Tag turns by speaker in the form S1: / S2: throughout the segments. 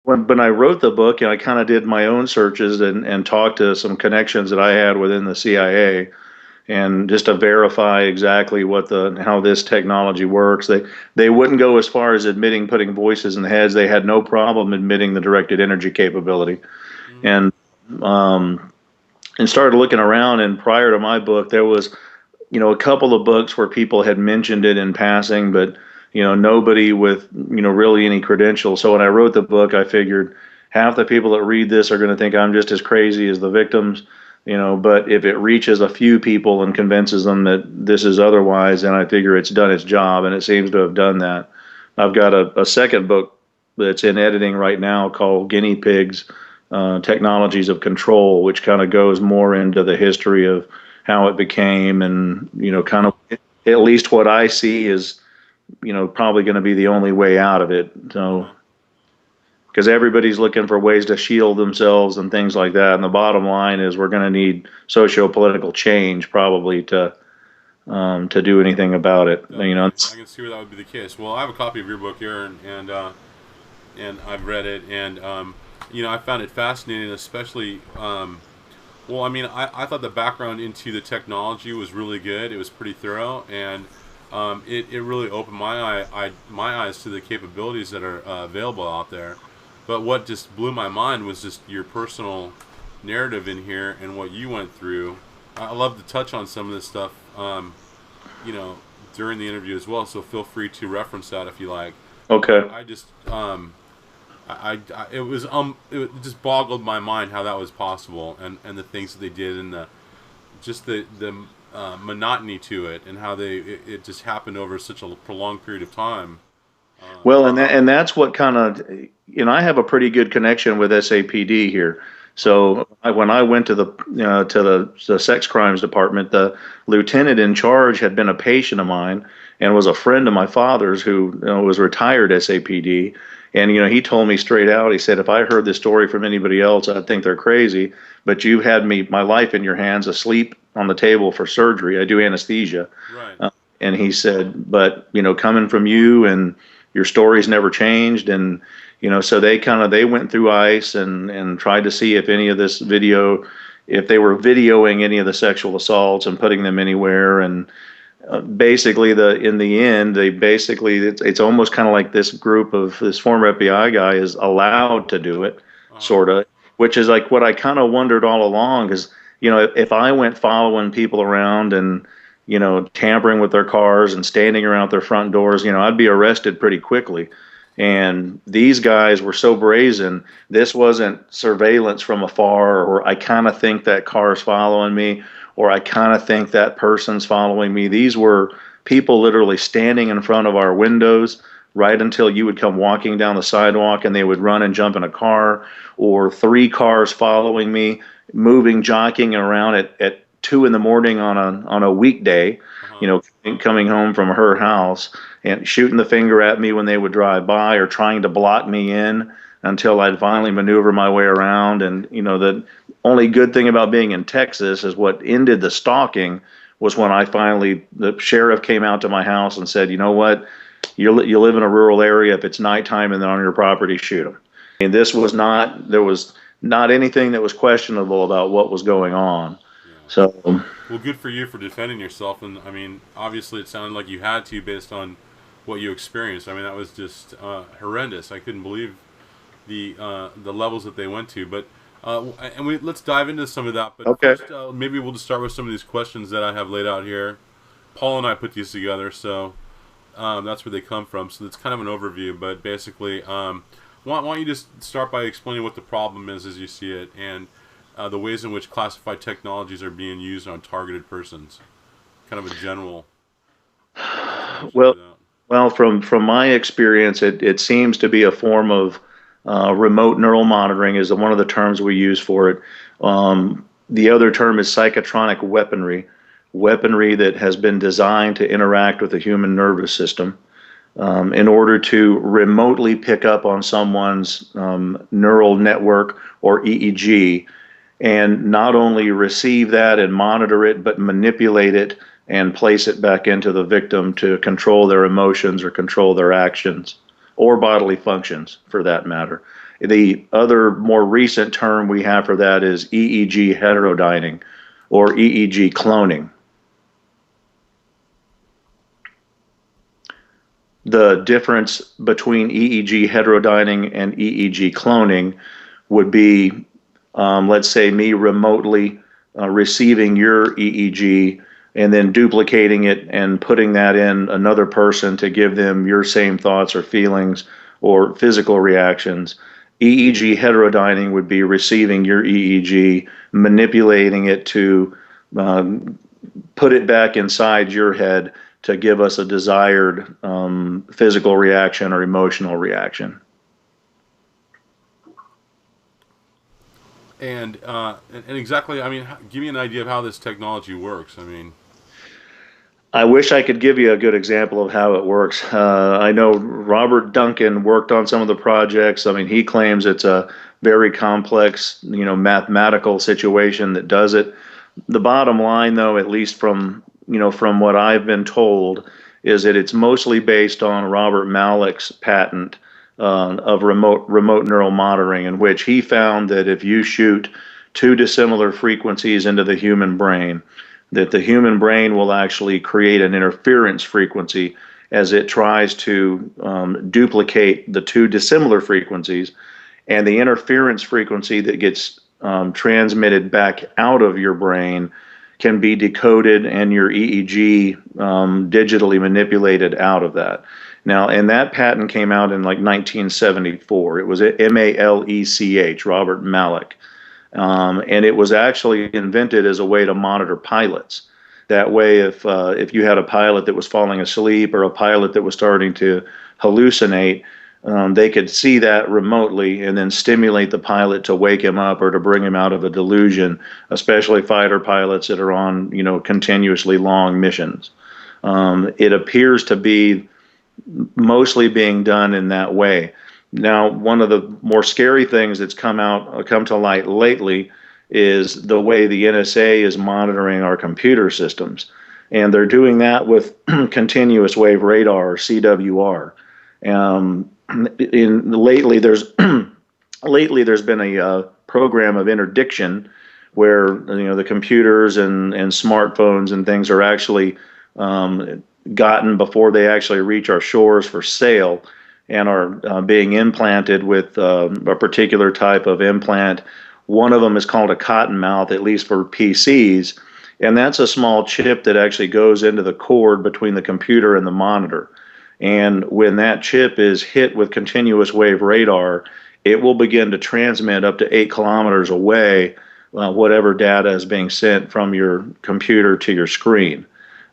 S1: when I wrote the book, I kind of did my own searches and talked to some connections that I had within the CIA, and just to verify exactly what the how this technology works. They wouldn't go as far as admitting putting voices in the heads. They had no problem admitting the directed energy capability,
S2: Hmm.
S1: and um, and started looking around. And prior to my book, there was a couple of books where people had mentioned it in passing, but nobody with really any credentials. So when I wrote the book, I figured half the people that read this are going to think I'm just as crazy as the victims. But if it reaches a few people and convinces them that this is otherwise, then I figure it's done its job, and it seems to have done that. I've got a second book that's in editing right now called Guinea Pigs, Technologies of Control, which kind of goes more into the history of how it became, and kind of at least what I see is probably going to be the only way out of it. So
S2: Uh-huh.
S1: because everybody's looking for ways to shield themselves and things like that, and the bottom line is we're going to need socio-political change probably to do anything about it.
S2: Definitely, I can see where that would be the case. Well, I have a copy of your book here, and I've read it, and I found it fascinating, especially. Well, I mean, I thought the background into the technology was really good. It was pretty thorough, and it really opened my eyes to the capabilities that are available out there. But what just blew my mind was just your personal narrative in here and what you went through. I love to touch on some of this stuff, you know, during the interview as well. So feel free to reference that if you like.
S1: Okay.
S2: I just, it just boggled my mind how that was possible, and the things that they did, and the monotony to it, and how it just happened over such a prolonged period of time. Um,
S1: Well, and that's what kind of, I have a pretty good connection with SAPD here.
S2: uh-huh.
S1: So when I went to the sex crimes department, the lieutenant in charge had been a patient of mine and was a friend of my father's who was retired SAPD. And he told me straight out. He said, if I heard this story from anybody else, I'd think they're crazy. But you had my life in your hands, asleep on the table for surgery. I do anesthesia.
S2: Right.
S1: Uh, and he said, but coming from you, and your story's never changed. And so they went through ICE and tried to see if any of this video, if they were videoing any of the sexual assaults and putting them anywhere. And basically, in the end, they basically, it's almost kind of like this former FBI guy is allowed to do it,
S2: Uh-huh.
S1: sort of, which is like what I kind of wondered all along. Because if I went following people around and tampering with their cars and standing around their front doors, I'd be arrested pretty quickly. And these guys were so brazen. This wasn't surveillance from afar, or I kind of think that car's following me, or I kind of think that person's following me. These were people literally standing in front of our windows right until you would come walking down the sidewalk, and they would run and jump in a car, or three cars following me, moving, jockeying around at 2 in the morning on a weekday,
S2: Uh-huh.
S1: coming home from her house and shooting the finger at me when they would drive by, or trying to block me in until I'd finally maneuver my way around. And the only good thing about being in Texas is what ended the stalking was when the sheriff came out to my house and said, you know what, you live in a rural area. If it's nighttime and they're on your property, shoot them. And there was not anything that was questionable about what was going on.
S2: Yeah.
S1: So
S2: Well, good for you for defending yourself, and I mean, obviously, it sounded like you had to based on what you experienced. I mean, that was just horrendous. I couldn't believe the levels that they went to. But let's dive into some of that. But
S1: okay.
S2: first, maybe we'll just start with some of these questions that I have laid out here. Paul and I put these together, so that's where they come from. So it's kind of an overview, but basically, why don't you just start by explaining what the problem is as you see it, and the ways in which classified technologies are being used on targeted persons. Kind of a general introduction to
S1: Well,
S2: that.
S1: from my experience, it seems to be a form of remote neural monitoring is one of the terms we use for it. The other term is psychotronic weaponry that has been designed to interact with the human nervous system in order to remotely pick up on someone's neural network or EEG, and not only receive that and monitor it, but manipulate it and place it back into the victim to control their emotions or control their actions, or bodily functions for that matter. The other more recent term we have for that is EEG heterodyning or EEG cloning. The difference between EEG heterodyning and EEG cloning would be, let's say, me remotely receiving your EEG and then duplicating it and putting that in another person to give them your same thoughts or feelings or physical reactions. EEG heterodyning would be receiving your EEG, manipulating it to put it back inside your head to give us a desired physical reaction or emotional reaction.
S2: And exactly, I mean, give me an idea of how this technology works. I mean,
S1: I wish I could give you a good example of how it works. I know Robert Duncan worked on some of the projects. I mean, he claims it's a very complex, mathematical situation that does it. The bottom line, though, at least from what I've been told, is that it's mostly based on Robert Malik's patent of remote neural monitoring, in which he found that if you shoot two dissimilar frequencies into the human brain, that the human brain will actually create an interference frequency as it tries to duplicate the two dissimilar frequencies, and the interference frequency that gets transmitted back out of your brain can be decoded and your EEG digitally manipulated out of that. Now, and that patent came out in like 1974. It was Malech, Robert Malik. And it was actually invented as a way to monitor pilots. That way, if you had a pilot that was falling asleep or a pilot that was starting to hallucinate, they could see that remotely and then stimulate the pilot to wake him up or to bring him out of a delusion, especially fighter pilots that are on, continuously long missions. It appears to be mostly being done in that way. Now, one of the more scary things that's come to light lately is the way the NSA is monitoring our computer systems. And they're doing that with continuous wave radar, or CWR. Lately there's been a program of interdiction where the computers and smartphones and things are actually gotten before they actually reach our shores for sale, and are being implanted with a particular type of implant. One of them is called a cottonmouth, at least for PCs, and that's a small chip that actually goes into the cord between the computer and the monitor. And when that chip is hit with continuous wave radar, it will begin to transmit up to 8 kilometers away whatever data is being sent from your computer to your screen.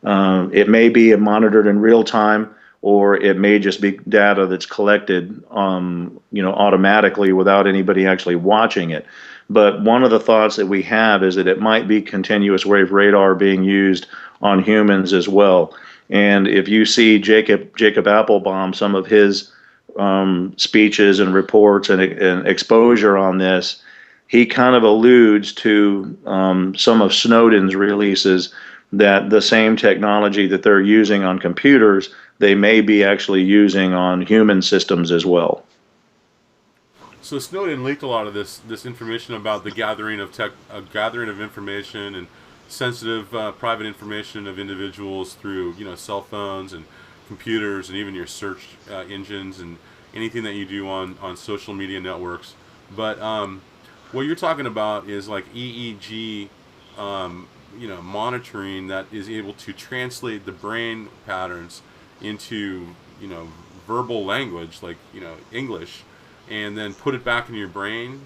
S1: It may be monitored in real time, or it may just be data that's collected automatically without anybody actually watching it. But one of the thoughts that we have is that it might be continuous wave radar being used on humans as well. And if you see Jacob Applebaum, some of his speeches and reports and exposure on this, he kind of alludes to some of Snowden's releases, that the same technology that they're using on computers, they may be actually using on human systems as well.
S2: So Snowden leaked a lot of this information about the gathering of information and sensitive private information of individuals through cell phones and computers and even your search engines and anything that you do on social media networks. But what you're talking about is like EEG monitoring that is able to translate the brain patterns into verbal language, like English, and then put it back in your brain.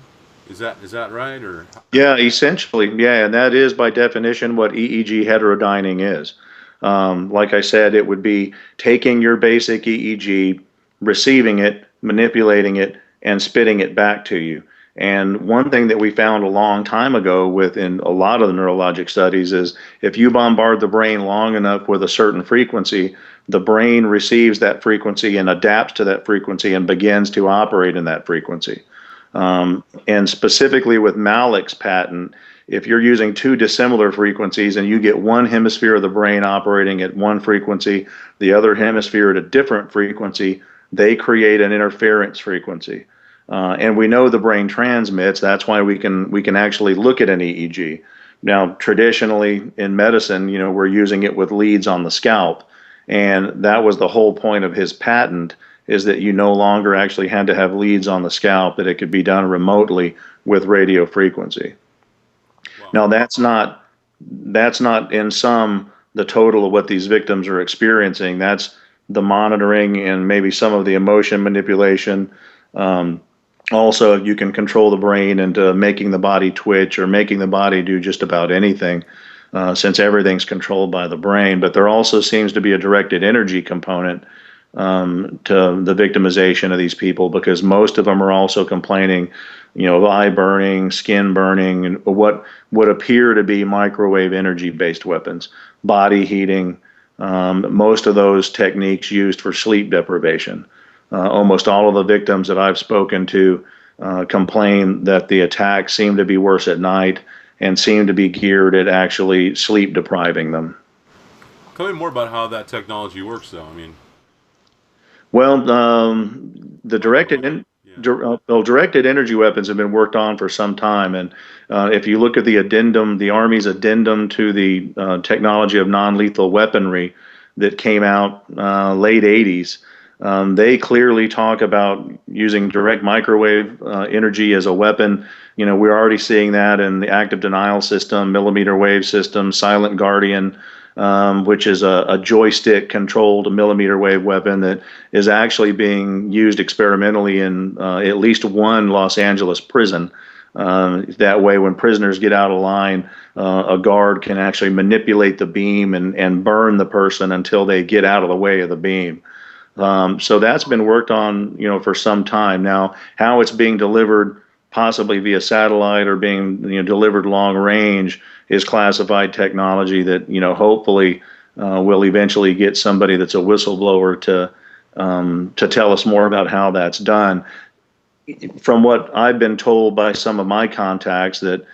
S2: Is that right? Or
S1: yeah, essentially, yeah, and that is by definition what EEG heterodyning is. Like I said, it would be taking your basic EEG, receiving it, manipulating it, and spitting it back to you. And one thing that we found a long time ago within a lot of the neurologic studies is if you bombard the brain long enough with a certain frequency, the brain receives that frequency and adapts to that frequency and begins to operate in that frequency. And specifically with Malik's patent, if you're using two dissimilar frequencies and you get one hemisphere of the brain operating at one frequency, the other hemisphere at a different frequency, they create an interference frequency. And we know the brain transmits. That's why we can actually look at an EEG. Now, traditionally in medicine, we're using it with leads on the scalp, and that was the whole point of his patent, is that you no longer actually had to have leads on the scalp, that it could be done remotely with radio frequency.
S2: Wow.
S1: Now, that's not in sum the total of what these victims are experiencing. That's the monitoring and maybe some of the emotion manipulation. Also, you can control the brain into making the body twitch or making the body do just about anything, since everything's controlled by the brain. But there also seems to be a directed energy component to the victimization of these people, because most of them are also complaining, of eye burning, skin burning, and what would appear to be microwave energy-based weapons, body heating, most of those techniques used for sleep deprivation. Almost all of the victims that I've spoken to complain that the attacks seem to be worse at night and seem to be geared at actually sleep depriving them.
S2: Tell me more about how that technology works, though. I mean,
S1: Well, the directed energy weapons have been worked on for some time, and if you look at the addendum, the Army's addendum to the technology of non-lethal weaponry that came out late '80s, they clearly talk about using direct microwave energy as a weapon. We're already seeing that in the active denial system, millimeter wave system, Silent Guardian, which is a joystick-controlled millimeter wave weapon that is actually being used experimentally in at least one Los Angeles prison. That way, when prisoners get out of line, a guard can actually manipulate the beam and burn the person until they get out of the way of the beam. So that's been worked on, for some time now. How it's being delivered, possibly via satellite or being delivered long range, is classified technology that hopefully will eventually get somebody that's a whistleblower to tell us more about how that's done. From what I've been told by some of my contacts, that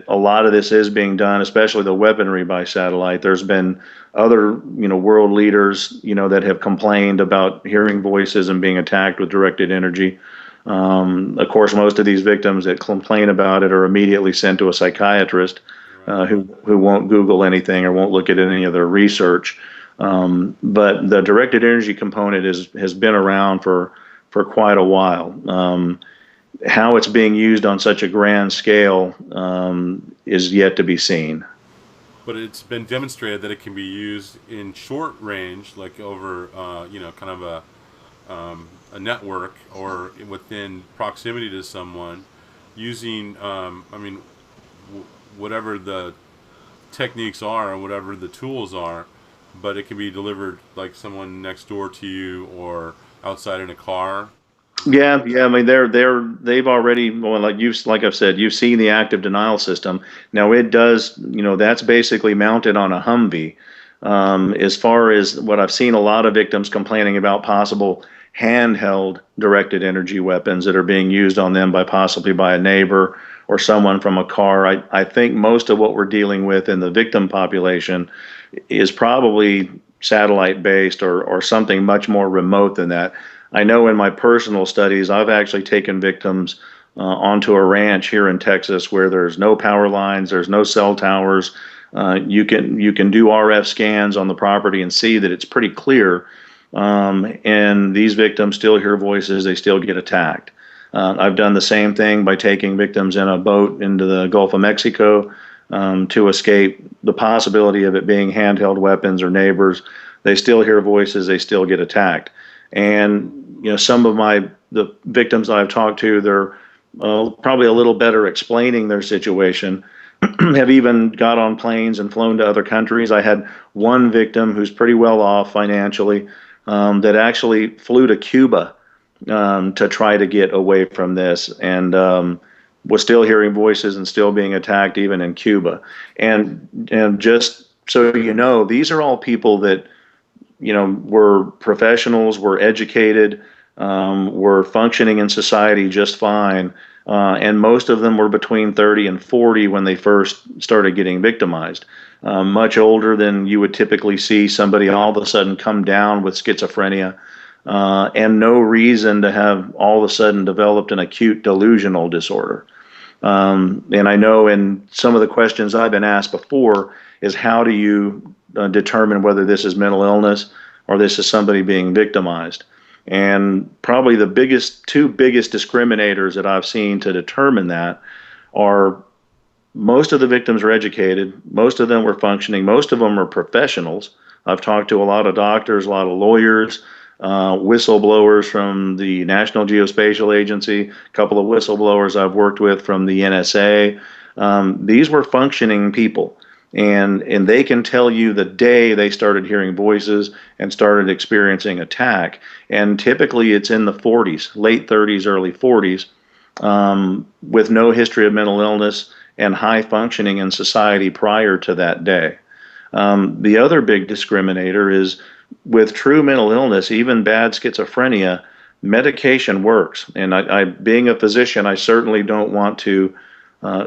S1: a lot of this is being done, especially the weaponry, by satellite. There's been other world leaders that have complained about hearing voices and being attacked with directed energy. Of course, most of these victims that complain about it are immediately sent to a psychiatrist who won't Google anything or won't look at any of their research. But the directed energy component has been around for quite a while. How it's being used on such a grand scale is yet to be seen.
S2: but it's been demonstrated that it can be used in short range, like over, kind of a network or within proximity to someone, using, whatever the techniques are or whatever the tools are, but it can be delivered like someone next door to you or outside in a car.
S1: Yeah. I mean, they've already, well, like I've said, you've seen the active denial system. Now it does, that's basically mounted on a Humvee. As far as what I've seen, a lot of victims complaining about possible handheld directed energy weapons that are being used on them possibly by a neighbor or someone from a car. I think most of what we're dealing with in the victim population is probably satellite based or something much more remote than that. I know in my personal studies, I've actually taken victims onto a ranch here in Texas where there's no power lines, there's no cell towers. You can do RF scans on the property and see that it's pretty clear. And these victims still hear voices, they still get attacked. I've done the same thing by taking victims in a boat into the Gulf of Mexico to escape the possibility of it being handheld weapons or neighbors. They still hear voices, they still get attacked. And some of the victims I've talked to, they're probably a little better explaining their situation. Have even got on planes and flown to other countries. I had one victim who's pretty well off financially that actually flew to Cuba to try to get away from this, and was still hearing voices and still being attacked even in Cuba. And just so these are all people that were professionals, were educated, were functioning in society just fine, and most of them were between 30 and 40 when they first started getting victimized. Much older than you would typically see somebody all of a sudden come down with schizophrenia. and no reason to have all of a sudden developed an acute delusional disorder. And I know in some of the questions I've been asked before is how do you determine whether this is mental illness or this is somebody being victimized? And probably the two biggest discriminators that I've seen to determine that are most of the victims are educated, most of them were functioning, most of them are professionals. I've talked to a lot of doctors, a lot of lawyers, whistleblowers from the National Geospatial Agency, a couple of whistleblowers I've worked with from the NSA. These were functioning people, and they can tell you the day they started hearing voices and started experiencing attack. And typically it's in the 40s, late 30s, early 40s, with no history of mental illness and high functioning in society prior to that day. The other big discriminator is with true mental illness, even bad schizophrenia, medication works. And I being a physician, I certainly don't want to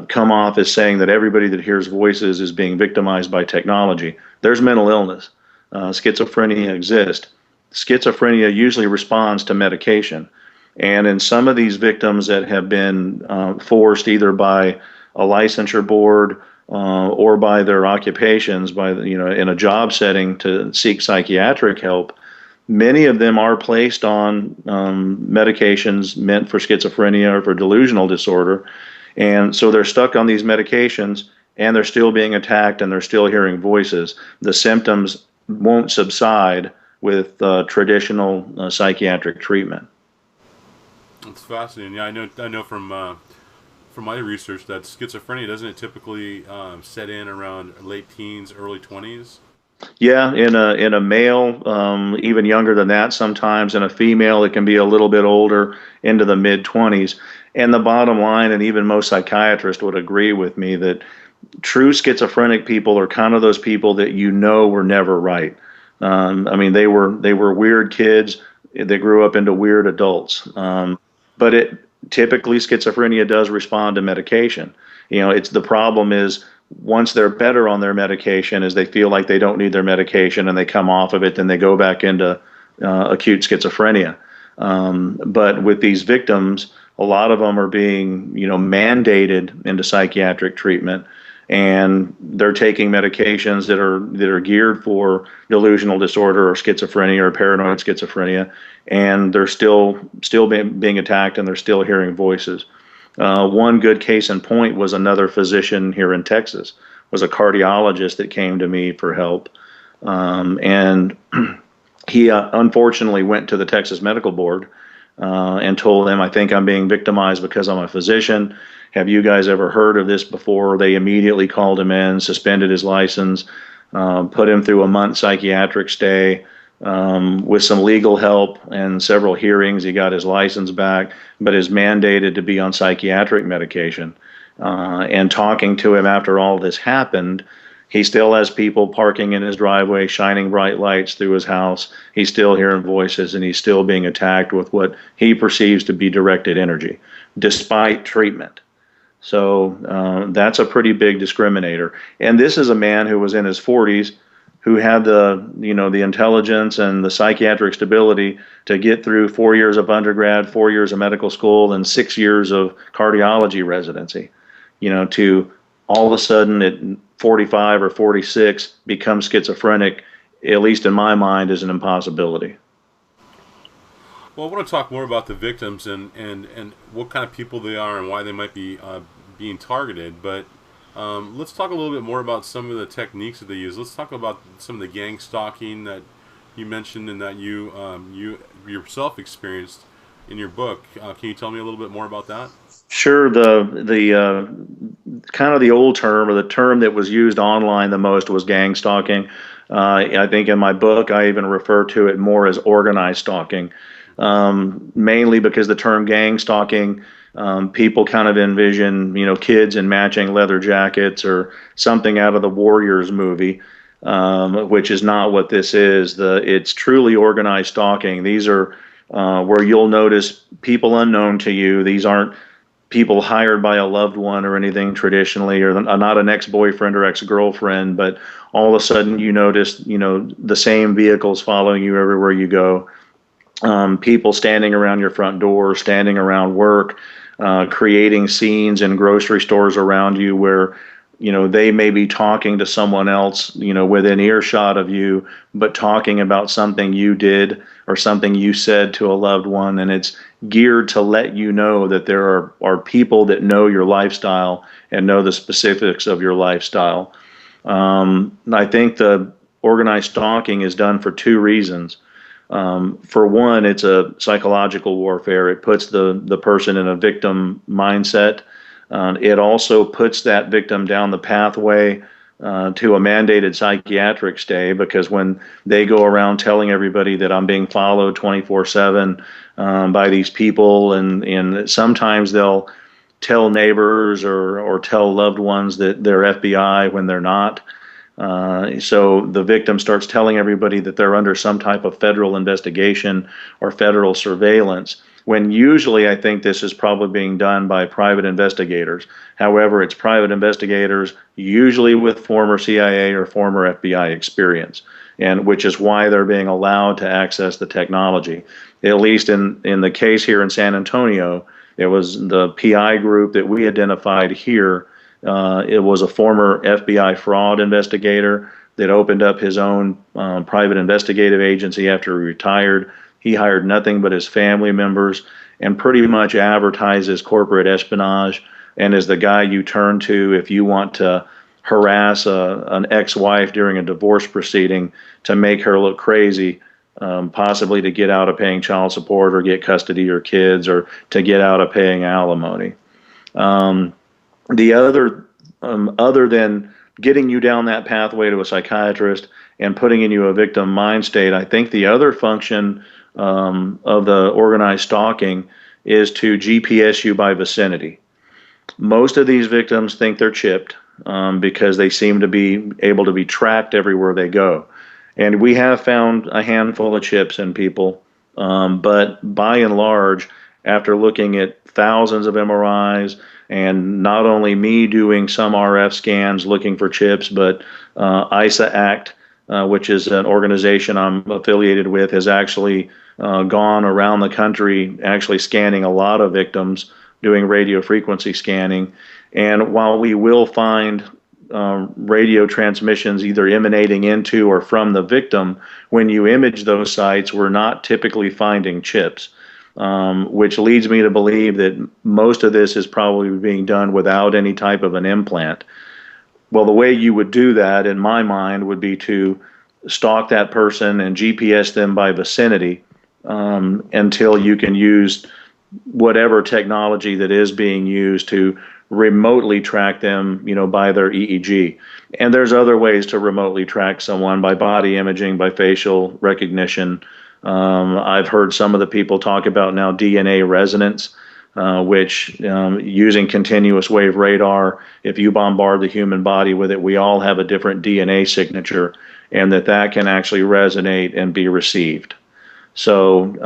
S1: come off as saying that everybody that hears voices is being victimized by technology. There's mental illness. Schizophrenia exists. Schizophrenia usually responds to medication. And in some of these victims that have been forced either by a licensure board or by their occupations, in a job setting to seek psychiatric help, many of them are placed on medications meant for schizophrenia or for delusional disorder. And so they're stuck on these medications and they're still being attacked and they're still hearing voices. The symptoms won't subside with traditional psychiatric treatment.
S2: That's fascinating. Yeah, I know from my research that schizophrenia doesn't it typically set in around late teens, early 20s?
S1: Yeah, in a male, even younger than that sometimes. In a female, it can be a little bit older, into the mid-20s. And the bottom line, and even most psychiatrists would agree with me, that true schizophrenic people are kind of those people that were never right. I mean, they were weird kids. They grew up into weird adults. But typically schizophrenia does respond to medication. It's the problem is once they're better on their medication, is they feel like they don't need their medication and they come off of it, then they go back into acute schizophrenia. But with these victims, a lot of them are being, mandated into psychiatric treatment, and they're taking medications that are geared for delusional disorder or schizophrenia or paranoid schizophrenia, and they're still being attacked and they're still hearing voices. One good case in point was another physician here in Texas, was a cardiologist that came to me for help, and he unfortunately went to the Texas Medical Board and told them, I think I'm being victimized because I'm a physician. Have you guys ever heard of this before? They immediately called him in, suspended his license, put him through a month psychiatric stay. With some legal help and several hearings, he got his license back, but is mandated to be on psychiatric medication. And talking to him after all this happened, he still has people parking in his driveway, shining bright lights through his house. He's still hearing voices, and he's still being attacked with what he perceives to be directed energy, despite treatment. So that's a pretty big discriminator. And this is a man who was in his 40s, who had the intelligence and the psychiatric stability to get through 4 years of undergrad, 4 years of medical school, and 6 years of cardiology residency, to all of a sudden at 45 or 46 become schizophrenic, at least in my mind, is an impossibility.
S2: Well, I want to talk more about the victims and what kind of people they are and why they might be being targeted, but let's talk a little bit more about some of the techniques that they use. Let's talk about some of the gang stalking that you mentioned and that you yourself experienced in your book. Can you tell me a little bit more about that?
S1: Sure. The kind of the old term, or the term that was used online the most, was gang stalking. I think in my book I even refer to it more as organized stalking, mainly because the term gang stalking, people kind of envision, kids in matching leather jackets or something out of the Warriors movie, which is not what this is. It's truly organized stalking. These are where you'll notice people unknown to you. These aren't people hired by a loved one or anything traditionally, or not an ex-boyfriend or ex-girlfriend, but all of a sudden you notice, the same vehicles following you everywhere you go. people standing around your front door, standing around work, creating scenes in grocery stores around you where, they may be talking to someone else, within earshot of you, but talking about something you did or something you said to a loved one. And it's geared to let you know that there are people that know your lifestyle and know the specifics of your lifestyle. I think the organized stalking is done for two reasons. For one, it's a psychological warfare. It puts the person in a victim mindset. It also puts that victim down the pathway to a mandated psychiatric stay, because when they go around telling everybody that I'm being followed 24/7 by these people, and sometimes they'll tell neighbors or tell loved ones that they're FBI when they're not. So the victim starts telling everybody that they're under some type of federal investigation or federal surveillance, when usually I think this is probably being done by private investigators. However, it's private investigators, usually with former CIA or former FBI experience, and which is why they're being allowed to access the technology. At least in the case here in San Antonio, it was the PI group that we identified here. It was a former FBI fraud investigator that opened up his own private investigative agency after he retired. He hired nothing but his family members and pretty much advertises corporate espionage, and is the guy you turn to if you want to harass an ex-wife during a divorce proceeding to make her look crazy, possibly to get out of paying child support or get custody of your kids or to get out of paying alimony. The other than getting you down that pathway to a psychiatrist and putting in you a victim mind state, I think the other function of the organized stalking is to GPS you by vicinity. Most of these victims think they're chipped because they seem to be able to be tracked everywhere they go. And we have found a handful of chips in people, but by and large, after looking at thousands of MRIs, and not only me doing some RF scans looking for chips, but ISA Act, which is an organization I'm affiliated with, has actually gone around the country actually scanning a lot of victims, doing radio frequency scanning. And while we will find radio transmissions either emanating into or from the victim, when you image those sites, we're not typically finding chips. Which leads me to believe that most of this is probably being done without any type of an implant. Well, the way you would do that, in my mind, would be to stalk that person and GPS them by vicinity until you can use whatever technology that is being used to remotely track them, by their EEG. And there's other ways to remotely track someone by body imaging, by facial recognition. I've heard some of the people talk about now DNA resonance, which using continuous wave radar, if you bombard the human body with it, we all have a different DNA signature, and that can actually resonate and be received. So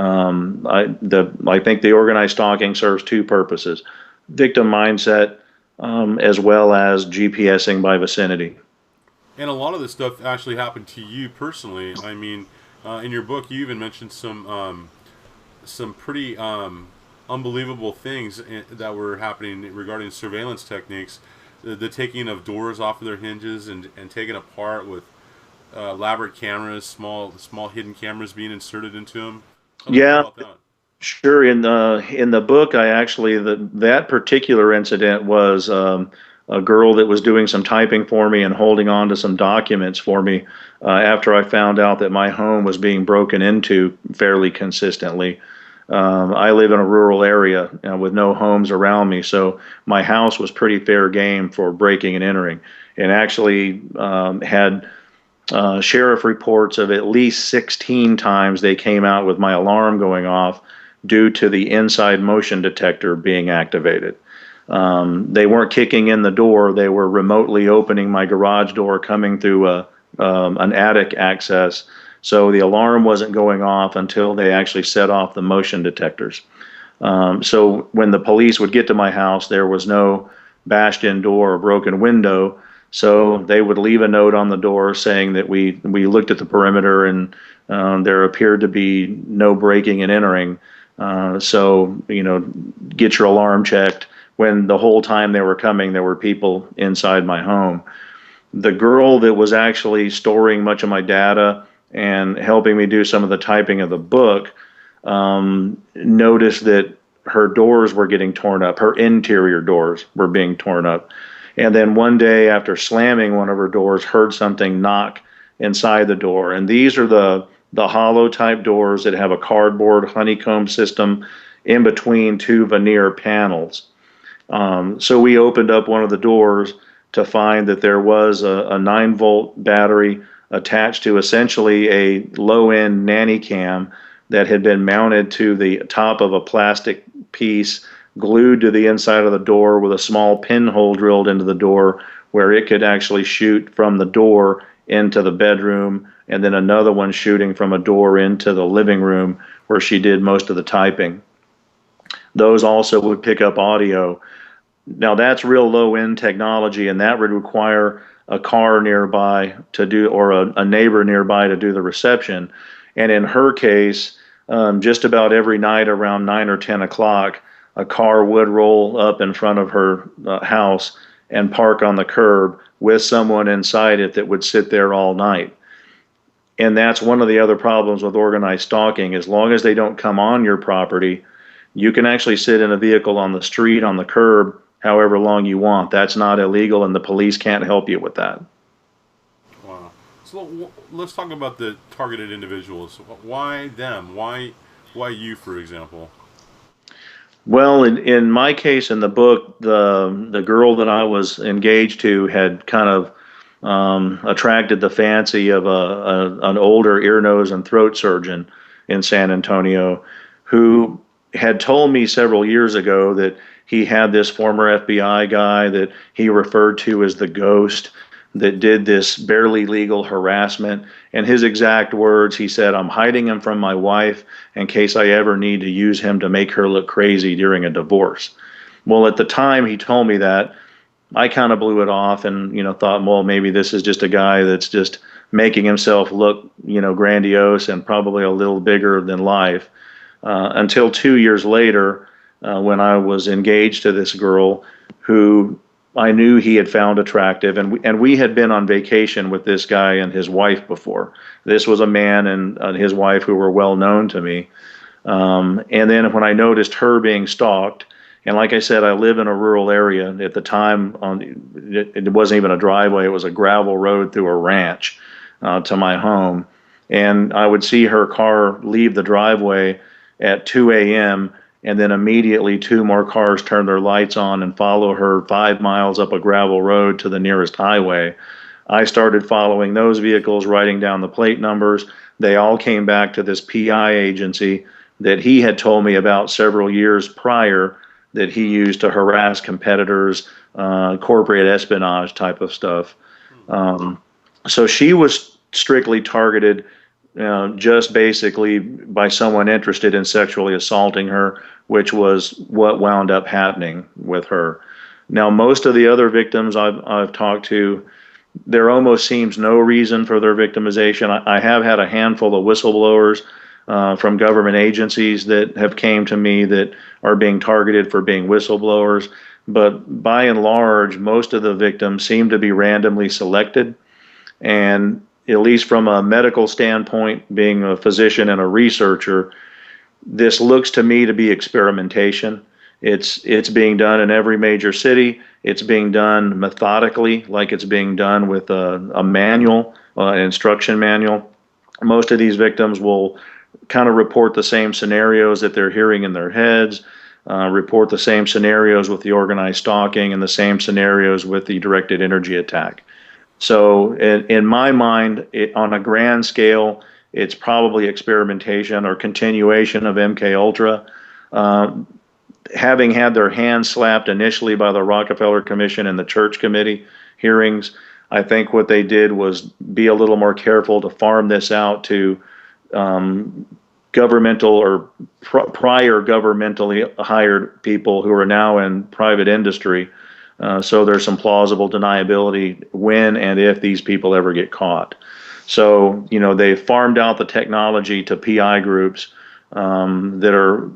S1: I think the organized stalking serves two purposes: victim mindset, as well as GPSing by vicinity.
S2: And a lot of this stuff actually happened to you personally. I mean, in your book, you even mentioned some pretty unbelievable things that were happening regarding surveillance techniques, the taking of doors off of their hinges and taken apart with elaborate cameras, small hidden cameras being inserted into them.
S1: Yeah, sure. In the book, I actually that particular incident was a girl that was doing some typing for me and holding on to some documents for me after I found out that my home was being broken into fairly consistently. I live in a rural area with no homes around me, so my house was pretty fair game for breaking and entering, and actually had sheriff reports of at least 16 times they came out with my alarm going off due to the inside motion detector being activated. They weren't kicking in the door, they were remotely opening my garage door coming through an attic access. So the alarm wasn't going off until they actually set off the motion detectors. So when the police would get to my house, there was no bashed in door or broken window. So they would leave a note on the door saying that we looked at the perimeter and there appeared to be no breaking and entering. So, get your alarm checked. When the whole time they were coming, there were people inside my home. The girl that was actually storing much of my data and helping me do some of the typing of the book noticed that her doors were getting torn up. Her interior doors were being torn up. And then one day, after slamming one of her doors, heard something knock inside the door. And these are the hollow type doors that have a cardboard honeycomb system in between two veneer panels. So we opened up one of the doors to find that there was a 9-volt battery attached to essentially a low-end nanny cam that had been mounted to the top of a plastic piece glued to the inside of the door with a small pinhole drilled into the door where it could actually shoot from the door into the bedroom, and then another one shooting from a door into the living room where she did most of the typing. Those also would pick up audio. Now that's real low-end technology, and that would require a car nearby to do, or a neighbor nearby to do the reception. And in her case, just about every night around 9 or 10 o'clock, a car would roll up in front of her house and park on the curb with someone inside it that would sit there all night. And that's one of the other problems with organized stalking. As long as they don't come on your property, you can actually sit in a vehicle on the street, on the curb, however long you want. That's not illegal, and the police can't help you with that.
S2: Wow. So let's talk about the targeted individuals. Why them? Why you, for example?
S1: Well, in my case, in the book, the girl that I was engaged to had kind of attracted the fancy of an older ear, nose, and throat surgeon in San Antonio, who had told me several years ago that he had this former FBI guy that he referred to as the Ghost that did this barely legal harassment. And his exact words, he said, "I'm hiding him from my wife in case I ever need to use him to make her look crazy during a divorce." Well, at the time he told me that, I kind of blew it off and, thought, well, maybe this is just a guy that's just making himself look, grandiose and probably a little bigger than life. Until 2 years later, when I was engaged to this girl who I knew he had found attractive, and we had been on vacation with this guy and his wife before. This was a man and his wife who were well known to me. And then when I noticed her being stalked, and like I said, I live in a rural area. At the time, it wasn't even a driveway. It was a gravel road through a ranch to my home. And I would see her car leave the driveway at 2 a.m., and then immediately two more cars turn their lights on and follow her 5 miles up a gravel road to the nearest highway. I started following those vehicles, writing down the plate numbers. They all came back to this PI agency that he had told me about several years prior that he used to harass competitors, corporate espionage type of stuff. So she was strictly targeted just basically by someone interested in sexually assaulting her, which was what wound up happening with her. Now, most of the other victims I've talked to, there almost seems no reason for their victimization. I have had a handful of whistleblowers from government agencies that have came to me that are being targeted for being whistleblowers. But by and large, most of the victims seem to be randomly selected. And at least from a medical standpoint, being a physician and a researcher, this looks to me to be experimentation. It's being done in every major city. It's being done methodically, like it's being done with a manual, an instruction manual. Most of these victims will kind of report the same scenarios that they're hearing in their heads, report the same scenarios with the organized stalking, and the same scenarios with the directed energy attack. So in my mind, on a grand scale, it's probably experimentation or continuation of MK Ultra. Having had their hands slapped initially by the Rockefeller Commission and the Church Committee hearings, I think what they did was be a little more careful to farm this out to governmental or prior governmentally hired people who are now in private industry. So there's some plausible deniability when and if these people ever get caught. So, they farmed out the technology to PI groups that are,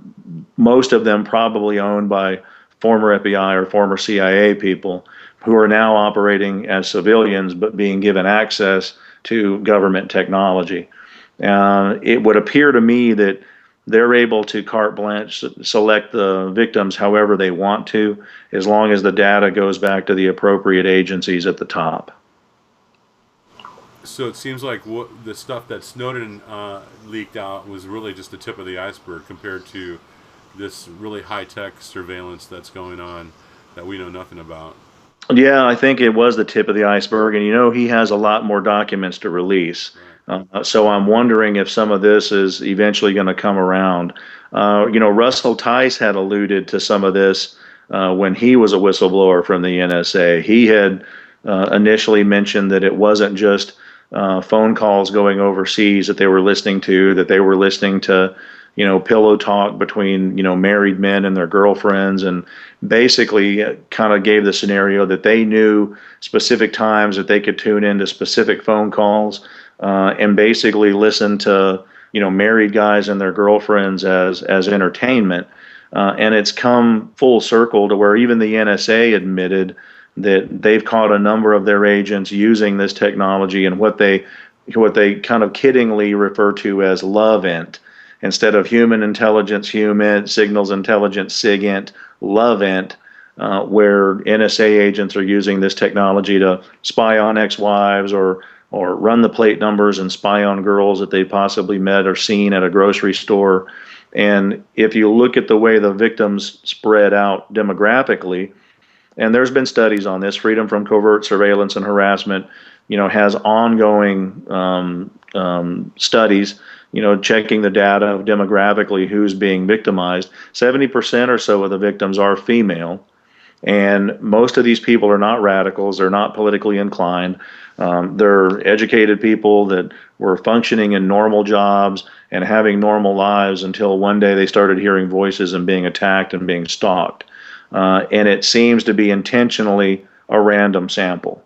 S1: most of them probably owned by former FBI or former CIA people who are now operating as civilians but being given access to government technology. It would appear to me that they're able to carte blanche select the victims however they want to, as long as the data goes back to the appropriate agencies at the top.
S2: So it seems like what the stuff that Snowden leaked out was really just the tip of the iceberg compared to this really high-tech surveillance that's going on that we know nothing about.
S1: Yeah, I think it was the tip of the iceberg, and he has a lot more documents to release.
S2: Right.
S1: So I'm wondering if some of this is eventually going to come around. Russell Tice had alluded to some of this when he was a whistleblower from the NSA. He had initially mentioned that it wasn't just phone calls going overseas that they were listening to, that they were listening to, pillow talk between, married men and their girlfriends, and basically kind of gave the scenario that they knew specific times that they could tune into specific phone calls and basically listen to, married guys and their girlfriends as entertainment. And it's come full circle to where even the NSA admitted that they've caught a number of their agents using this technology and what they kind of kiddingly refer to as love-int. Instead of human intelligence, human signals intelligence, SIGINT, love-int, where NSA agents are using this technology to spy on ex-wives or run the plate numbers and spy on girls that they possibly met or seen at a grocery store. And if you look at the way the victims spread out demographically, and there's been studies on this, Freedom from Covert Surveillance and Harassment, has ongoing studies, checking the data of demographically who's being victimized. 70% or so of the victims are female. And most of these people are not radicals. They're not politically inclined. They're educated people that were functioning in normal jobs and having normal lives until one day they started hearing voices and being attacked and being stalked. And it seems to be intentionally a random sample.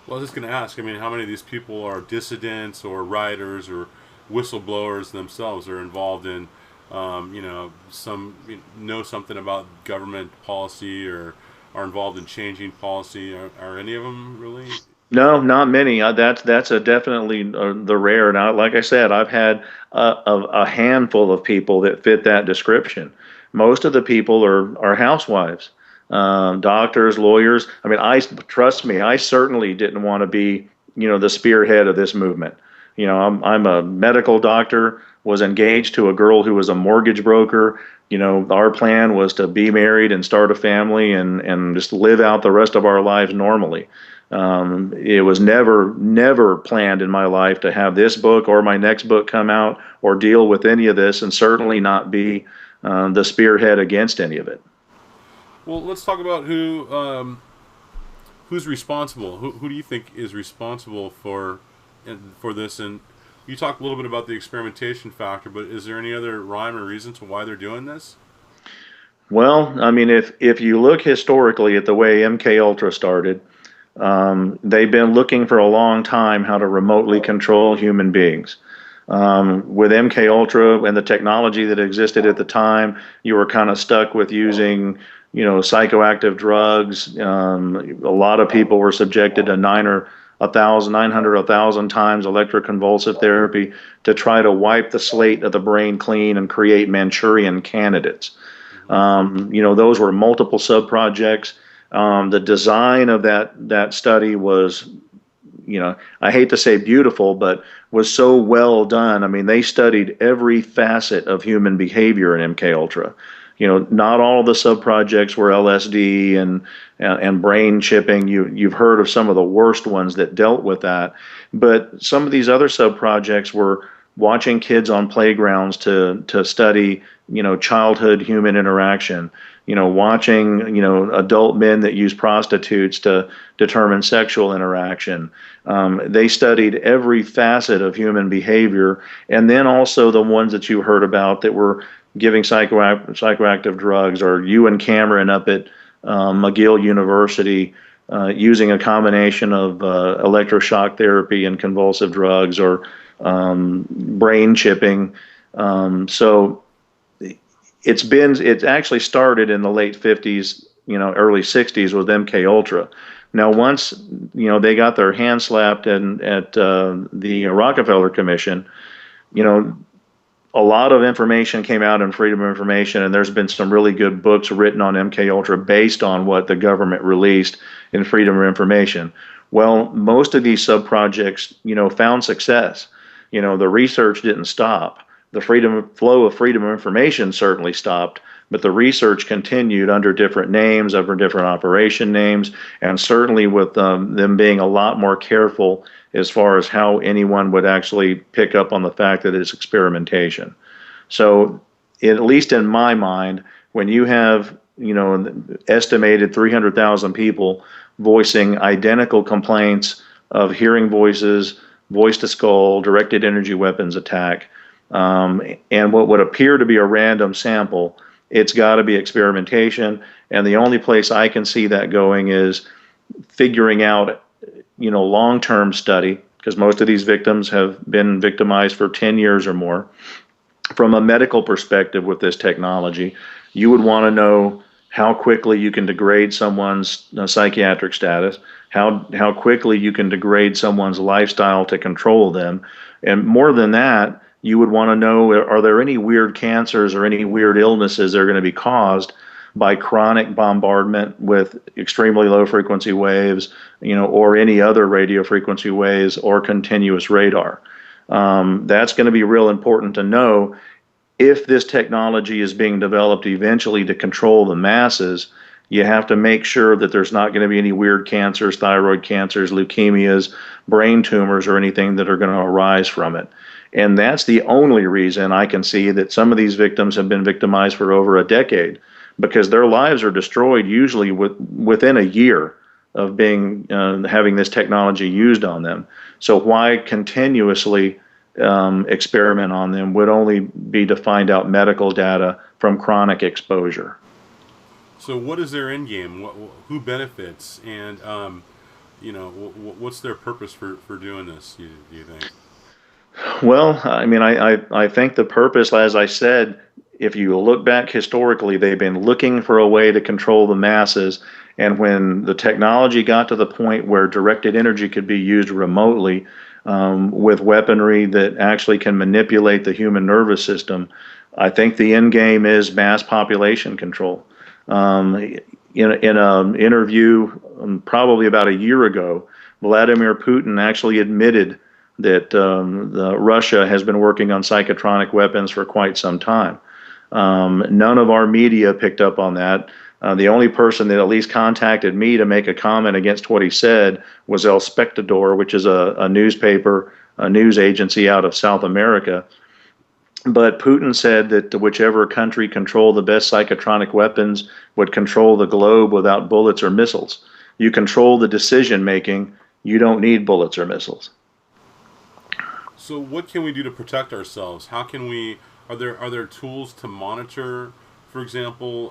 S2: Well, I was just going to ask, how many of these people are dissidents or writers or whistleblowers themselves are involved in, some know something about government policy or are involved in changing policy? Are any of them really?
S1: No, not many. That's definitely the rare. Now, like I said, I've had a handful of people that fit that description. Most of the people are housewives, doctors, lawyers. Trust me, I certainly didn't want to be, the spearhead of this movement. I'm a medical doctor, was engaged to a girl who was a mortgage broker. Our plan was to be married and start a family and just live out the rest of our lives normally. It was never planned in my life to have this book or my next book come out or deal with any of this, and certainly not be the spearhead against any of it.
S2: Well, let's talk about who's responsible. Who do you think is responsible for this? And you talked a little bit about the experimentation factor, but is there any other rhyme or reason to why they're doing this?
S1: Well, if you look historically at the way MK Ultra started, they've been looking for a long time how to remotely control human beings. With MK Ultra and the technology that existed at the time, you were kind of stuck with using, psychoactive drugs. A lot of people were subjected to 900 or 1,000 times electroconvulsive therapy to try to wipe the slate of the brain clean and create Manchurian candidates. Those were multiple sub-projects. The design of that study was, I hate to say beautiful, but was so well done. They studied every facet of human behavior in MK Ultra. Not all of the sub-projects were LSD and brain chipping. You've heard of some of the worst ones that dealt with that, but some of these other sub-projects were watching kids on playgrounds to study, childhood human interaction. Watching, adult men that use prostitutes to determine sexual interaction. They studied every facet of human behavior, and then also the ones that you heard about that were giving psychoactive drugs, or you and Cameron up at McGill University, using a combination of electroshock therapy and convulsive drugs, or brain chipping. So it's actually started in the late 50s, early 60s with MK Ultra. Now, once they got their hand slapped at the Rockefeller Commission, you know, a lot of information came out in Freedom of Information, and there's been some really good books written on MK Ultra based on what the government released in Freedom of Information. Well, most of these sub-projects, found success. The research didn't stop. The flow of freedom of information certainly stopped, but the research continued under different names, under different operation names, and certainly with them being a lot more careful as far as how anyone would actually pick up on the fact that it's experimentation. So, at least in my mind, when you have, estimated 300,000 people voicing identical complaints of hearing voices, voice-to-skull, directed energy weapons attack, and what would appear to be a random sample, it's got to be experimentation. And the only place I can see that going is figuring out, long-term study, because most of these victims have been victimized for 10 years or more. From a medical perspective with this technology, you would want to know how quickly you can degrade someone's psychiatric status, how quickly you can degrade someone's lifestyle to control them. And more than that, you would want to know, are there any weird cancers or any weird illnesses that are going to be caused by chronic bombardment with extremely low frequency waves, or any other radio frequency waves or continuous radar. That's going to be real important to know if this technology is being developed eventually to control the masses. You have to make sure that there's not going to be any weird cancers, thyroid cancers, leukemias, brain tumors, or anything that are going to arise from it. And that's the only reason I can see that some of these victims have been victimized for over a decade, because their lives are destroyed usually within a year of being having this technology used on them. So why continuously experiment on them would only be to find out medical data from chronic exposure.
S2: So what is their end game? Who benefits? And what's their purpose for doing this, do you think?
S1: Well, I mean, I think the purpose, as I said, if you look back historically, they've been looking for a way to control the masses. And when the technology got to the point where directed energy could be used remotely, with weaponry that actually can manipulate the human nervous system, I think the end game is mass population control. In an interview probably about a year ago, Vladimir Putin actually admitted that Russia has been working on psychotronic weapons for quite some time. None of our media picked up on that. The only person that at least contacted me to make a comment against what he said was El Spectador, which is a newspaper, a news agency out of South America. But Putin said that whichever country controlled the best psychotronic weapons would control the globe without bullets or missiles. You control the decision making, you don't need bullets or missiles.
S2: So what can we do to protect ourselves? How can we... Are there tools to monitor, for example,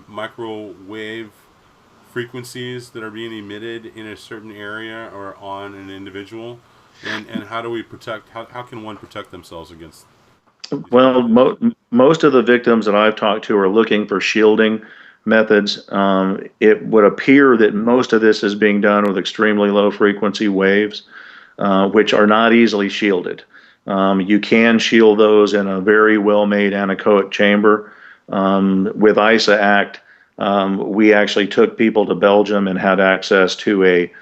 S2: microwave frequencies that are being emitted in a certain area or on an individual? And how do we protect? How can one protect themselves against?
S1: Well, most of the victims that I've talked to are looking for shielding methods. It would appear that most of this is being done with extremely low frequency waves, which are not easily shielded. You can shield those in a very well-made anechoic chamber. With ISA Act, we actually took people to Belgium and had access to a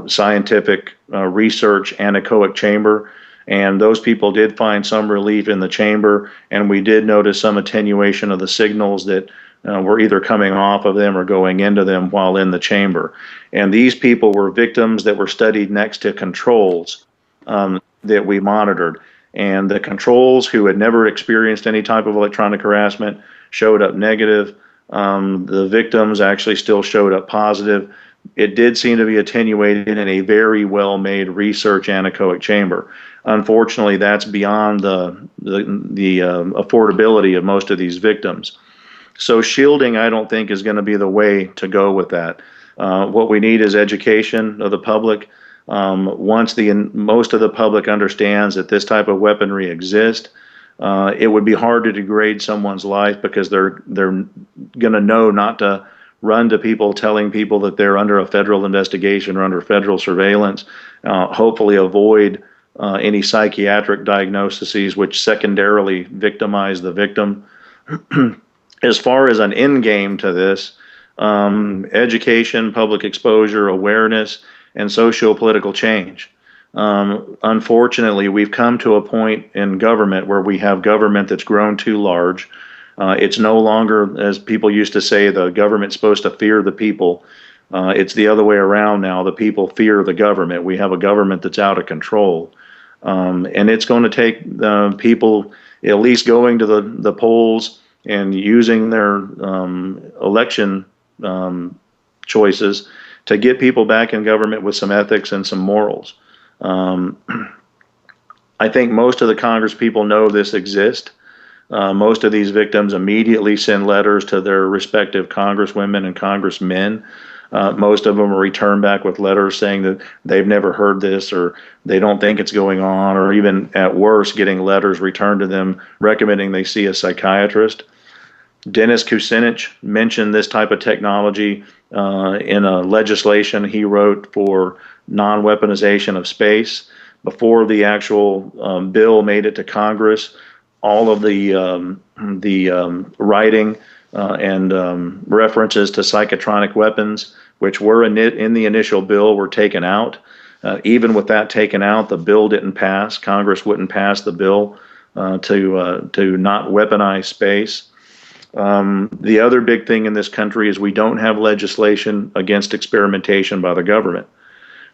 S1: scientific research anechoic chamber, and those people did find some relief in the chamber, and we did notice some attenuation of the signals that were either coming off of them or going into them while in the chamber. And these people were victims that were studied next to controls that we monitored. And the controls, who had never experienced any type of electronic harassment, showed up negative. The victims actually still showed up positive. It did seem to be attenuated in a very well-made research anechoic chamber. Unfortunately, that's beyond the affordability of most of these victims. So shielding, I don't think, is going to be the way to go with that. What we need is education of the public. Once most of the public understands that this type of weaponry exists, it would be hard to degrade someone's life because they're going to know not to run to people telling people that they're under a federal investigation or under federal surveillance. Hopefully, avoid any psychiatric diagnoses which secondarily victimize the victim. As far as an end game to this, education, public exposure, awareness, and socio-political change. Unfortunately, we've come to a point in government where we have government that's grown too large. It's no longer, as people used to say, the government's supposed to fear the people. It's the other way around now. The people fear the government. We have a government that's out of control. And it's going to take people at least going to the polls and using their election choices to get people back in government with some ethics and some morals. I think most of the Congress people know this exists. Most of these victims immediately send letters to their respective congresswomen and congressmen. Most of them return back with letters saying that they've never heard this or they don't think it's going on, or even at worst, getting letters returned to them recommending they see a psychiatrist. Dennis Kucinich mentioned this type of technology in a legislation he wrote for non-weaponization of space. Before the actual bill made it to Congress, all of the writing and references to psychotronic weapons, which were in the initial bill, were taken out. Even with that taken out, the bill didn't pass. Congress wouldn't pass the bill to not weaponize space. The other big thing in this country is we don't have legislation against experimentation by the government.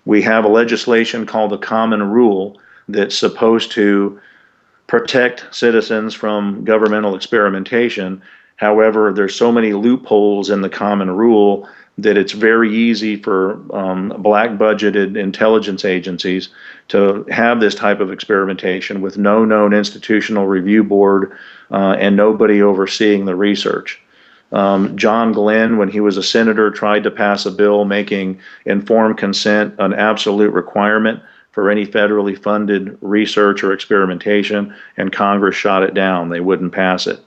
S1: We have a legislation called the Common Rule that's supposed to protect citizens from governmental experimentation. However, there's so many loopholes in the Common Rule that it's very easy for black-budgeted intelligence agencies to have this type of experimentation with no known institutional review board and nobody overseeing the research. John Glenn, when he was a senator, tried to pass a bill making informed consent an absolute requirement for any federally funded research or experimentation, and Congress shot it down. They wouldn't pass it.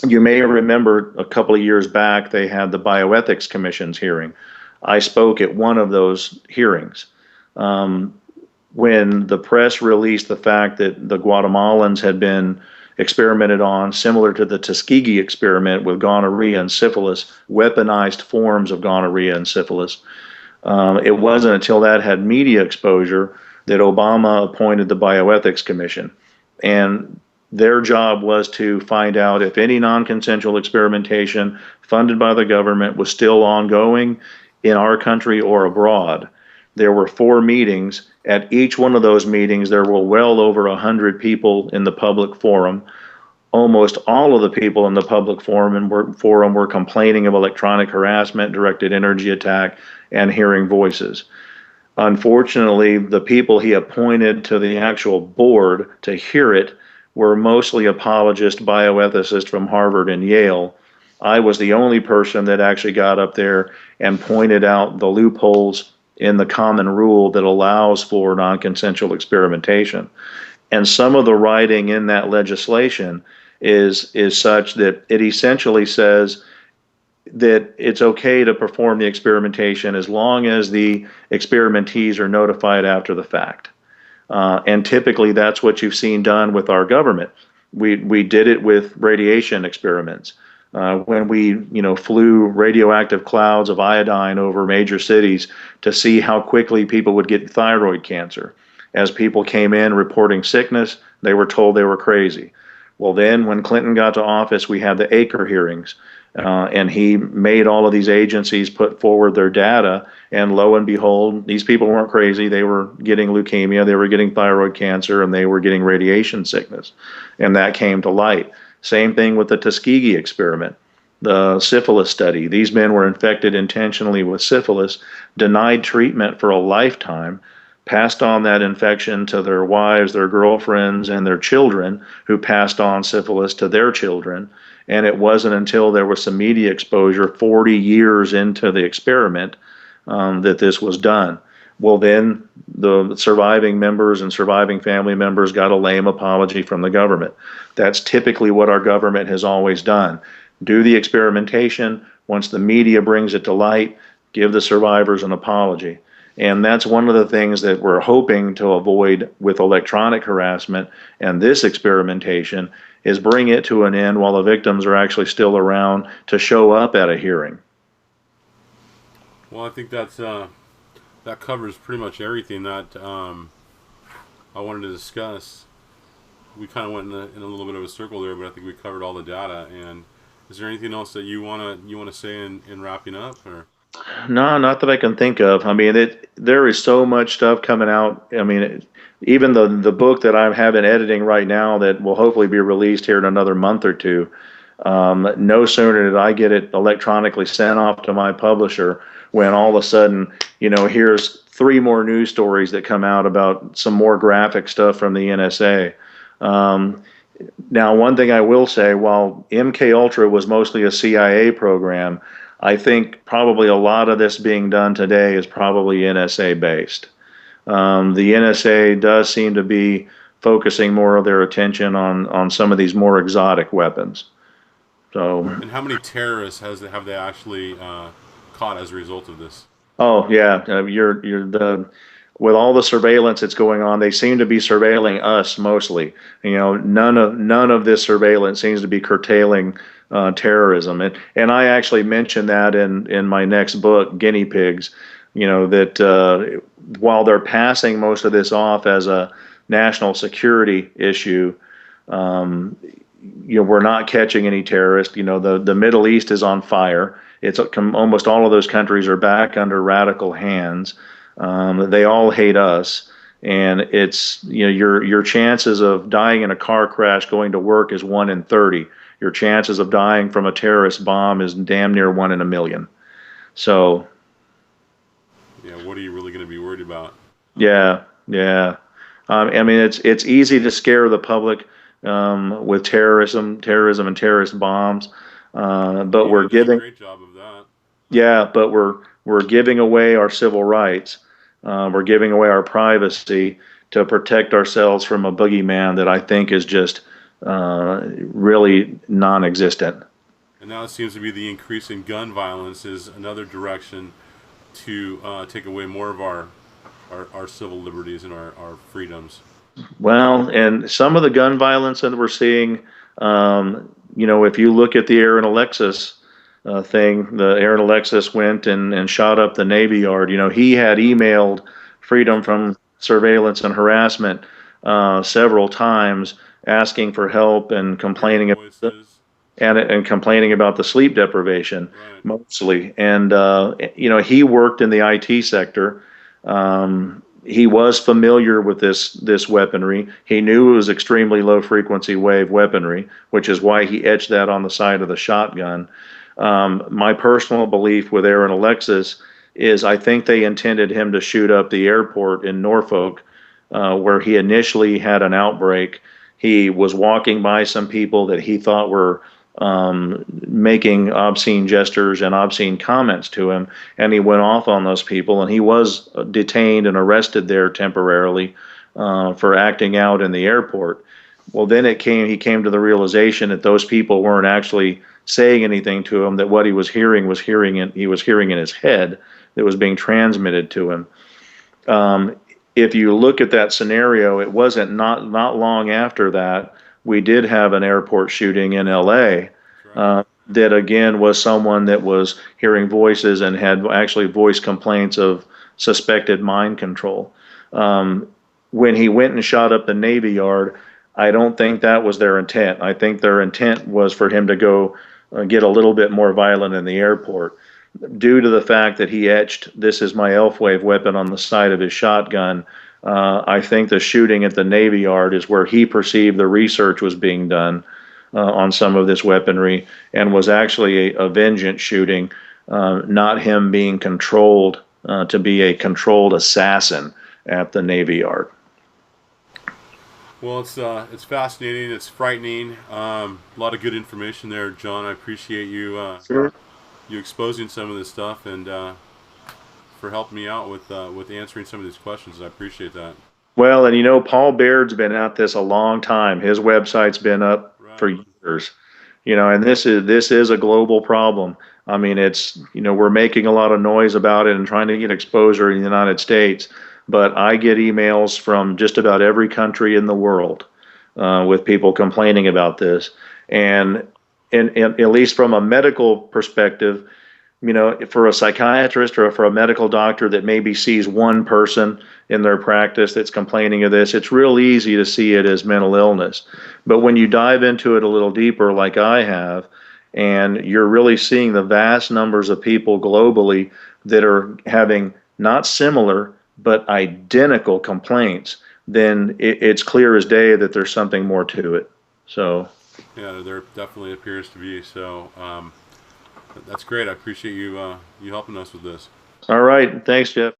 S1: You may remember a couple of years back, they had the Bioethics Commission's hearing. I spoke at one of those hearings. When the press released the fact that the Guatemalans had been experimented on, similar to the Tuskegee experiment with gonorrhea and syphilis, weaponized forms of gonorrhea and syphilis, it wasn't until that had media exposure that Obama appointed the Bioethics Commission. And their job was to find out if any non-consensual experimentation funded by the government was still ongoing in our country or abroad. There were 4 meetings. At each one of those meetings, there were well over 100 people in the public forum. Almost all of the people in the public forum were complaining of electronic harassment, directed energy attack, and hearing voices. Unfortunately, the people he appointed to the actual board to hear it were mostly apologist bioethicists from Harvard and Yale. I was the only person that actually got up there and pointed out the loopholes in the Common Rule that allows for non-consensual experimentation. And some of the writing in that legislation is such that it essentially says that it's okay to perform the experimentation as long as the experimentees are notified after the fact. And typically that's what you've seen done with our government. We did it with radiation experiments. When we flew radioactive clouds of iodine over major cities to see how quickly people would get thyroid cancer. As people came in reporting sickness, they were told they were crazy. Well, then when Clinton got to office, we had the Acre hearings. And he made all of these agencies put forward their data, and lo and behold, these people weren't crazy. They were getting leukemia, they were getting thyroid cancer, and they were getting radiation sickness. And that came to light. Same thing with the Tuskegee experiment, the syphilis study. These men were infected intentionally with syphilis, denied treatment for a lifetime, passed on that infection to their wives, their girlfriends, and their children, who passed on syphilis to their children. And it wasn't until there was some media exposure 40 years into the experiment that this was done. Well, then the surviving members and surviving family members got a lame apology from the government. That's typically what our government has always done. Do the experimentation. Once the media brings it to light, give the survivors an apology. And that's one of the things that we're hoping to avoid with electronic harassment and this experimentation, is bring it to an end while the victims are actually still around to show up at a hearing.
S2: Well, I think that covers pretty much everything that I wanted to discuss. We kind of went in a little bit of a circle there, but I think we covered all the data. And is there anything else that you wanna say in wrapping up, or?
S1: No, not that I can think of. I mean, there is so much stuff coming out. I mean, even the book that I'm having editing right now that will hopefully be released here in another month or two. No sooner did I get it electronically sent off to my publisher when all of a sudden, here's 3 more news stories that come out about some more graphic stuff from the NSA. Now, one thing I will say, while MK Ultra was mostly a CIA program, I think probably a lot of this being done today is probably NSA based. The NSA does seem to be focusing more of their attention on some of these more exotic weapons. So.
S2: And how many terrorists have they actually caught as a result of this?
S1: Oh yeah, with all the surveillance that's going on, they seem to be surveilling us mostly. None of this surveillance seems to be curtailing terrorism. And I actually mentioned that in my next book, Guinea Pigs. That while they're passing most of this off as a national security issue, we're not catching any terrorists. The Middle East is on fire. It's almost all of those countries are back under radical hands. They all hate us, and it's your chances of dying in a car crash going to work is 1 in 30. Your chances of dying from a terrorist bomb is damn near 1 in a million. So.
S2: Yeah, what are you really going to be worried about?
S1: Yeah. I mean, it's easy to scare the public with terrorism, and terrorist bombs, but we're giving.
S2: A great job of that.
S1: Yeah, but we're giving away our civil rights. We're giving away our privacy to protect ourselves from a boogeyman that I think is just really non-existent.
S2: And now it seems to be the increase in gun violence is another direction to take away more of our civil liberties and our freedoms. Well,
S1: and some of the gun violence that we're seeing, if you look at the Aaron Alexis thing, the Aaron Alexis went and shot up the Navy Yard. He had emailed Freedom from Surveillance and Harassment several times, asking for help and complaining about the sleep deprivation, right, mostly. And he worked in the IT sector. He was familiar with this weaponry. He knew it was extremely low frequency wave weaponry, which is why he etched that on the side of the shotgun. My personal belief with Aaron Alexis is I think they intended him to shoot up the airport in Norfolk, where he initially had an outbreak. He was walking by some people that he thought were making obscene gestures and obscene comments to him, and he went off on those people, and he was detained and arrested there temporarily for acting out in the airport. Well, then he came to the realization that those people weren't actually saying anything to him, that what he was hearing in his head that was being transmitted to him. If you look at that scenario, it wasn't not long after that we did have an airport shooting in LA that again was someone that was hearing voices and had actually voiced complaints of suspected mind control. When he went and shot up the Navy Yard, I don't think that was their intent. I think their intent was for him to go get a little bit more violent in the airport. Due to the fact that he etched "This is my elf wave weapon" on the side of his shotgun, I think the shooting at the Navy Yard is where he perceived the research was being done on some of this weaponry, and was actually a vengeance shooting, not him being controlled to be a controlled assassin, at the Navy Yard.
S2: Well, it's fascinating. It's frightening. A lot of good information there, John. I appreciate you
S1: Sure.
S2: you exposing some of this stuff and for helping me out with answering some of these questions. I appreciate that.
S1: Well, and Paul Baird's been at this a long time. His website's been up for
S2: Right.
S1: years. And this is a global problem. I mean, it's, we're making a lot of noise about it and trying to get exposure in the United States, but I get emails from just about every country in the world with people complaining about this. And at least from a medical perspective, for a psychiatrist or for a medical doctor that maybe sees one person in their practice that's complaining of this, it's real easy to see it as mental illness. But when you dive into it a little deeper, like I have, and you're really seeing the vast numbers of people globally that are having not similar, but identical complaints, then it's clear as day that there's something more to it. So,
S2: Yeah, there definitely appears to be. So that's great. I appreciate you you helping us with this.
S1: all right. Thanks, Jeff.